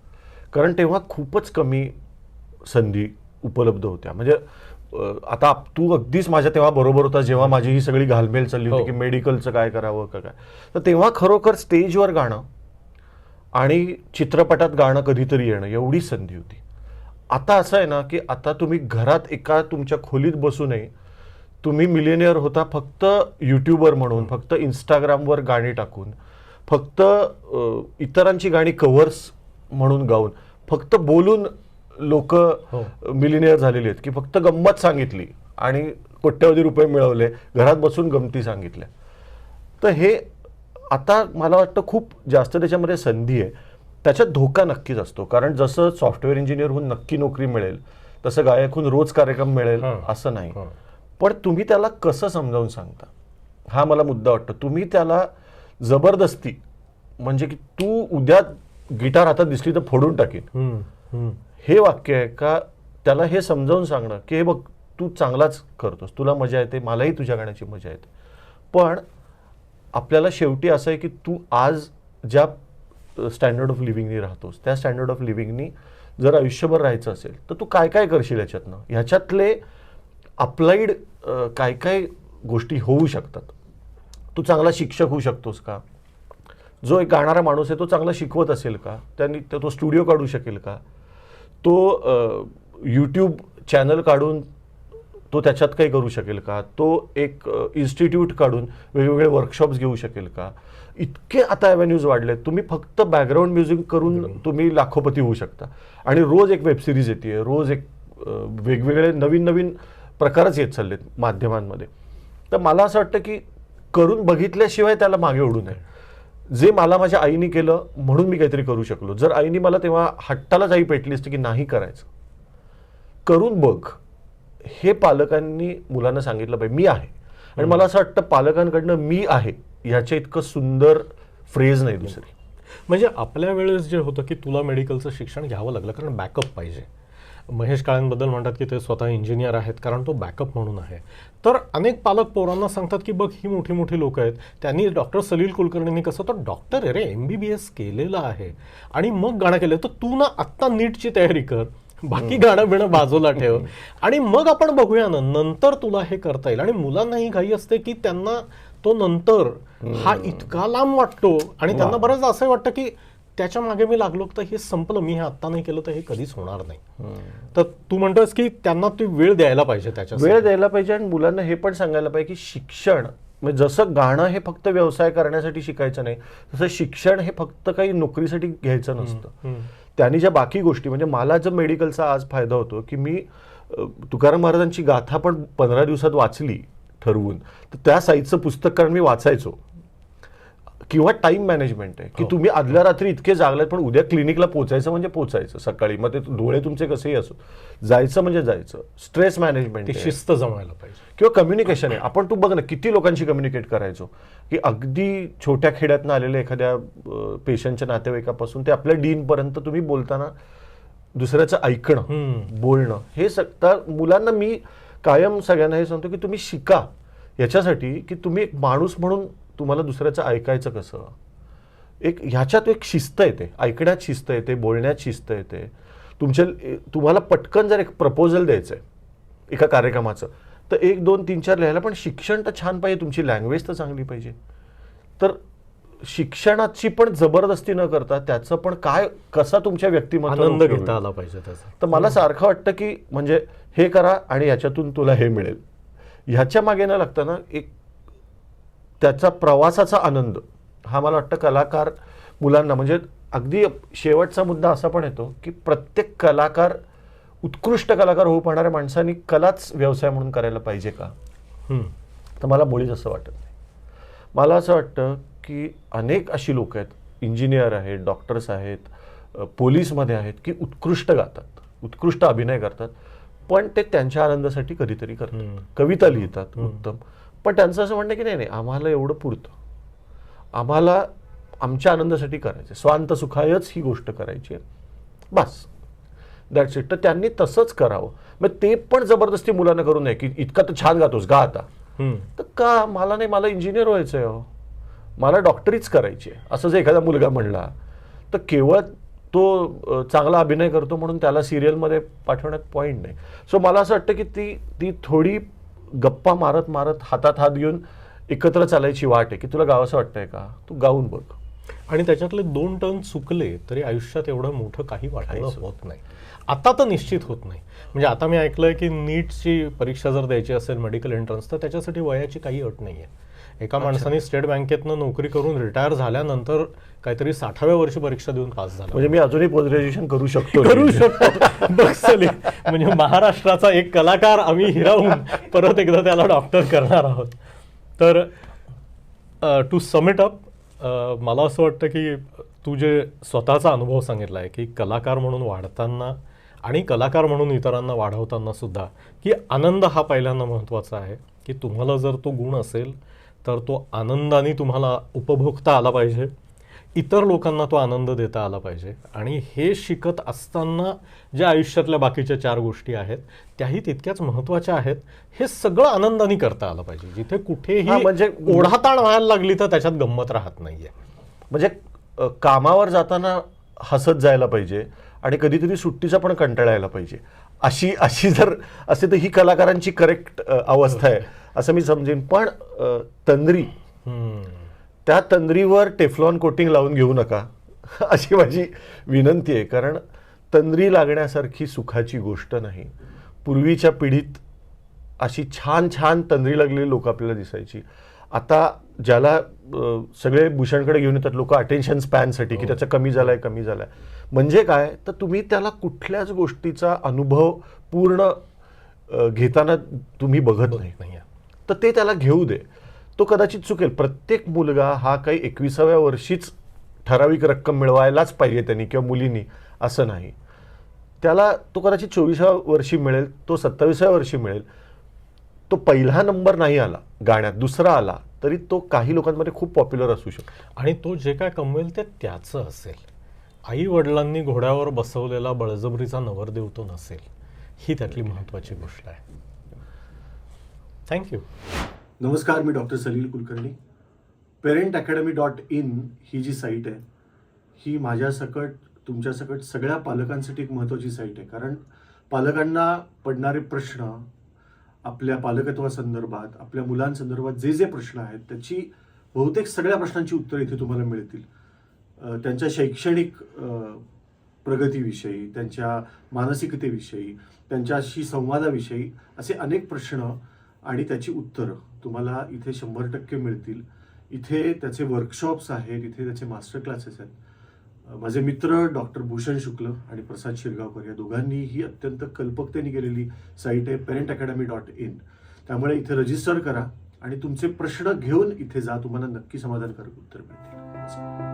कारण तेव्हा खूपच कमी संधी उपलब्ध होत्या. म्हणजे आता तू अगदीच माझ्या तेव्हा बरोबर होता जेव्हा माझी ही सगळी घालमेल चालली होती की मेडिकलचं काय करावं का काय. तर तेव्हा खरोखर स्टेजवर गाणं आणि चित्रपटात गाणं कधीतरी येणं एवढीच संधी होती. आता असं आहे ना की आता तुम्ही घरात एका तुमच्या खोलीत बसू नये, तुम्ही मिलियनियर होता फक्त यूट्यूबर म्हणून, फक्त इंस्टाग्रामवर गाणी टाकून, फक्त इतरांची गाणी कव्हर्स म्हणून गाऊन, फक्त बोलून लोक मिलियनियर झालेली आहेत, की फक्त गंमत सांगितली आणि कोट्यवधी रुपये मिळवले, घरात बसून गमती सांगितल्या. तर हे आता मला वाटतं खूप जास्त त्याच्यामध्ये संधी आहे. त्याच्यात धोका नक्कीच असतो, कारण जसं सॉफ्टवेअर इंजिनियर होऊन नक्की नोकरी मिळेल तसं गायक होऊन रोज कार्यक्रम मिळेल असं नाही. पण तुम्ही त्याला कसं समजावून सांगता हा मला मुद्दा वाटतो. तुम्ही त्याला जबरदस्ती, म्हणजे की तू उद्या गिटार हातात दिसली तर फोडून टाकीन, हे वाक्य आहे का, त्याला हे समजावून सांगणं की हे बघ तू चांगलाच करतोस, तुला मजा येते, मलाही तुझ्या गाण्याची मजा येते, पण आपल्याला शेवटी असं आहे की तू आज ज्या स्टँडर्ड ऑफ लिव्हिंगनी राहतोस त्या स्टँडर्ड ऑफ लिव्हिंगनी जर आयुष्यभर राहायचं असेल तर तू काय काय करशील याच्यातनं, ह्याच्यातले अप्लाइड काय काय गोष्टी होऊ शकतात. तू चांगला शिक्षक होऊ शकतोस का, जो एक गाणारा माणूस आहे तो चांगला शिकवत असेल का, त्यांनी तो स्टुडिओ काढू शकेल का, तो यूट्यूब चॅनल काढून तो त्याच्यात काही करू शकेल का, तो एक इन्स्टिट्यूट काढून वेगवेगळे वर्कशॉप्स घेऊ शकेल का. इतके आता ॲव्हेन्यूज वाढले, तुम्ही फक्त बॅकग्राऊंड म्युझिक करून तुम्ही लाखोपती होऊ शकता. आणि रोज एक वेबसिरीज येते, रोज एक वेगवेगळे नवीन नवीन प्रकारच येत चाललेत माध्यमांमध्ये. तर मला असं वाटतं की करून बघितल्याशिवाय त्याला मागे ओढू नये. जे मला माझ्या आईने केलं म्हणून मी काहीतरी करू शकलो. जर आईने मला तेव्हा हट्टालाच आई पेटली असते की नाही करायचं, करून बघ, हे पालकांनी मुलांना सांगितलं पाहिजे. मी आहे, आणि मला असं वाटतं पालकांकडनं मी आहे ह्याच्या इतकं सुंदर फ्रेज नाही दुसरी. म्हणजे आपल्या वेळेस जे होतं की तुला मेडिकलचं शिक्षण घ्यावं लागलं कारण बॅकअप पाहिजे. महेश काळेंबद्दल म्हणतात की ते स्वतः इंजिनियर आहेत कारण तो बॅकअप म्हणून आहे. तर अनेक पालक पोरांना सांगतात की बघ ही मोठी मोठी लोक आहेत, त्यांनी डॉक्टर सलील कुलकर्णींनी कसं, तर डॉक्टर आहे रे, MBBS केलेलं आहे आणि मग गाणं केलं, तर तू ना आत्ता नीटची तयारी कर, बाकी गाणं बिणं बाजूला ठेव आणि मग आपण बघूया ना, नंतर तुला हे करता येईल. आणि मुलांना ही घाई असते की त्यांना तो नंतर हा इतका लांब वाटतो आणि त्यांना बरंच असं वाटतं की त्याच्या मागे मी लागलो तर हे संपलं, मी हे आत्ता नाही केलं तर हे कधीच होणार नाही. तर तू म्हणतोस की त्यांना ती वेळ द्यायला पाहिजे, त्याच्या वेळ द्यायला पाहिजे आणि मुलांना हे पण सांगायला पाहिजे की शिक्षण म्हणजे जसं गाणं हे फक्त व्यवसाय करण्यासाठी शिकायचं नाही, तसं शिक्षण हे फक्त काही नोकरीसाठी घ्यायचं नसतं. त्यांनी ज्या बाकी गोष्टी म्हणजे मला जर मेडिकलचा आज फायदा होतो की मी तुकाराम महाराजांची गाथा पण 15 दिवसात वाचली ठरवून, तर त्या साईजचं पुस्तक कारण मी वाचायचो. किंवा टाइम मॅनेजमेंट आहे की तुम्ही आदल्या रात्री इतके जागलात पण उद्या क्लिनिकला पोचायचं म्हणजे पोचायचं सकाळी, मग ते डोळे तुमचे कसेही असो, जायचं म्हणजे जायचं. स्ट्रेस मॅनेजमेंट, शिस्त जमायला पाहिजे. किंवा कम्युनिकेशन आहे. आपण तू बघ ना किती लोकांशी कम्युनिकेट करायचो की अगदी छोट्या खेड्यातनं आलेल्या एखाद्या पेशंटच्या नातेवाईकापासून ते आपल्या डीनपर्यंत तुम्ही बोलताना दुसऱ्याचं ऐकणं, बोलणं, हे मुलांना मी कायम सगळ्यांना हे सांगतो की तुम्ही शिका याच्यासाठी की तुम्ही एक माणूस म्हणून तुम्हाला दुसऱ्याचं ऐकायचं कसं, एक ह्याच्यात एक शिस्त येते, ऐकण्यात शिस्त येते, बोलण्यात शिस्त येते. तुम्हाला पटकन जर एक प्रपोजल द्यायचं आहे एका कार्यक्रमाचं, तर 1, 2, 3, 4 लिहायला, पण शिक्षण तर छान पाहिजे, तुमची लँग्वेज तर चांगली पाहिजे. तर शिक्षणाची पण जबरदस्ती न करता त्याचं पण काय कसा तुमच्या व्यक्तिमत्वावर आनंद उपयोग घेता होईल. आला पाहिजे त्याचा. तर मला सारखं वाटतं की म्हणजे हे करा आणि याच्यातून तुला हे मिळेल, ह्याच्या मागे न लागतं ना एक त्याचा प्रवासाचा आनंद हा मला वाटतं कलाकार मुलांना, म्हणजे अगदी शेवटचा मुद्दा असा पण येतो की प्रत्येक कलाकार, उत्कृष्ट कलाकार होऊ पाहणाऱ्या माणसांनी कलाच व्यवसाय म्हणून करायला पाहिजे का. तर मला मुळीच असं वाटत नाही. मला असं वाटतं की अनेक अशी लोक आहेत, इंजिनियर आहेत, डॉक्टर्स आहेत, पोलीसमध्ये आहेत, की उत्कृष्ट गातात, उत्कृष्ट अभिनय करतात, पण ते त्यांच्या आनंदासाठी कधीतरी करतात. कविता लिहितात उत्तम, पण त्यांचं असं म्हणणं की नाही नाही आम्हाला एवढं पुरतं, आम्हाला आमच्या आनंदासाठी करायचं, स्वांत सुखायच ही गोष्ट करायची आहे, बस दॅट्स इट. तर त्यांनी तसंच करावं. मग ते पण जबरदस्ती मुलांना करू नये की इतका तर छान गातोस गा आता, तर का मला नाही, मला इंजिनियर व्हायचं आहे, मला डॉक्टरीच करायची आहे असं जर एखादा मुलगा म्हणला तर केवळ तो चांगला अभिनय करतो म्हणून त्याला सिरियलमध्ये पाठवण्यात पॉईंट नाही. सो मला असं वाटतं की ती थोडी गप्पा मारत मारत हातात हात घेऊन एकत्र चालायची वाट आहे की तुला गावंसं वाटतंय का, तू गाऊन बघ. आणि त्याच्यातले 2 टर्न चुकले तरी आयुष्यात एवढं मोठं काही वाटणं होत नाही. आता तर निश्चित होत नाही. म्हणजे आता मी ऐकलंय की नीटची परीक्षा जर द्यायची असेल मेडिकल एंट्रन्स, तर त्याच्यासाठी वयाची काही अट नाही आहे. एका माणसाने स्टेट बँकेतनं नोकरी करून रिटायर झाल्यानंतर काहीतरी 60व्या वर्षी परीक्षा देऊन पास झाला. म्हणजे मी अजूनही पोस्ट ग्रॅज्युएशन करू शकतो. म्हणजे महाराष्ट्राचा एक कलाकार आम्ही हिरावून परत एकदा त्याला डॉक्टर करणार आहोत. तर टू सम इट अप, मला असं वाटतं की तू जे स्वतःचा अनुभव सांगितला आहे की कलाकार म्हणून वाढताना आणि कलाकार म्हणून इतरांना वाढवताना सुद्धा की आनंद हा पहिल्यांदा महत्त्वाचा आहे, की तुम्हाला जर तो गुण असेल तर तो आनंदाने तुम्हाला उपभोगता आला पाहिजे, इतर लोकांना तो आनंद देता आला पाहिजे. आणि हे शिकत असताना ज्या आयुष्यातल्या बाकीच्या 4 गोष्टी आहेत त्याही तितक्याच महत्त्वाच्या आहेत. हे सगळं आनंदाने करता आलं पाहिजे. जिथे कुठेही म्हणजे ओढाताण व्हायला लागली तर त्याच्यात गंमत राहत नाहीये. म्हणजे कामावर जाताना हसत जायला पाहिजे आणि कधीतरी सुट्टीचा पण कंटाळा यायला पाहिजे. अशी जर असे तर ही कलाकारांची करेक्ट अवस्था आहे असं मी समजेन. पण तंद्री, त्या तंद्रीवर टेफ्लॉन कोटिंग लावून घेऊ नका अशी माझी विनंती आहे. कारण तंद्री लागण्यासारखी सुखाची गोष्ट नाही. पूर्वीच्या पिढीत अशी छान छान तंद्री लागलेली लोक आपल्याला दिसायची. आता ज्याला सगळे भूषणकडे घेऊन येतात लोक अटेन्शन स्पॅनसाठी की त्याचा कमी झालाय. म्हणजे काय, तर तुम्ही त्याला कुठल्याच गोष्टीचा अनुभव पूर्ण घेताना तुम्ही बघत नाही, तर ते त्याला घेऊ दे. तो कदाचित चुकेल. प्रत्येक मुलगा हा काही 21व्या वर्षीच ठराविक रक्कम मिळवायलाच पाहिजे त्यांनी किंवा मुलींनी असं नाही. त्याला तो कदाचित 24व्या वर्षी मिळेल, तो 27व्या वर्षी मिळेल. तो पहिला नंबर नाही आला गाण्यात, दुसरा आला तरी तो काही लोकांमध्ये खूप पॉप्युलर असू शकतो. आणि तो जे काय कमवेल ते त्याचं असेल. आई वडिलांनी घोड्यावर बसवलेला बळजबरीचा नवरदेव तो नसेल. ही त्यातली महत्वाची गोष्ट आहे. थँक्यू. नमस्कार, मी डॉक्टर सलील कुलकर्णी. parentacademy.in ही जी साईट आहे ही माझ्यासकट तुमच्यासकट सगळ्या पालकांसाठी एक महत्त्वाची साईट आहे. कारण पालकांना पडणारे प्रश्न, आपल्या पालकत्वासंदर्भात, आपल्या मुलांसंदर्भात जे जे प्रश्न आहेत त्याची बहुतेक सगळ्या प्रश्नांची उत्तरं इथे तुम्हाला मिळतील. त्यांच्या शैक्षणिक प्रगतीविषयी, त्यांच्या मानसिकतेविषयी, त्यांच्याशी संवादाविषयी असे अनेक प्रश्न आणि त्याची उत्तरं तुम्हाला इथे 100% मिळतील. इथे त्याचे वर्कशॉप्स आहेत, इथे त्याचे मास्टर क्लासेस आहेत. माझे मित्र डॉक्टर भूषण शुक्ल आणि प्रसाद शिरगावकर या दोघांनी ही अत्यंत कल्पकतेने केलेली साईट आहे parentacademy.in. त्यामुळे इथे रजिस्टर करा आणि तुमचे प्रश्न घेऊन इथे जा. तुम्हाला नक्की समाधानकारक उत्तर मिळतील.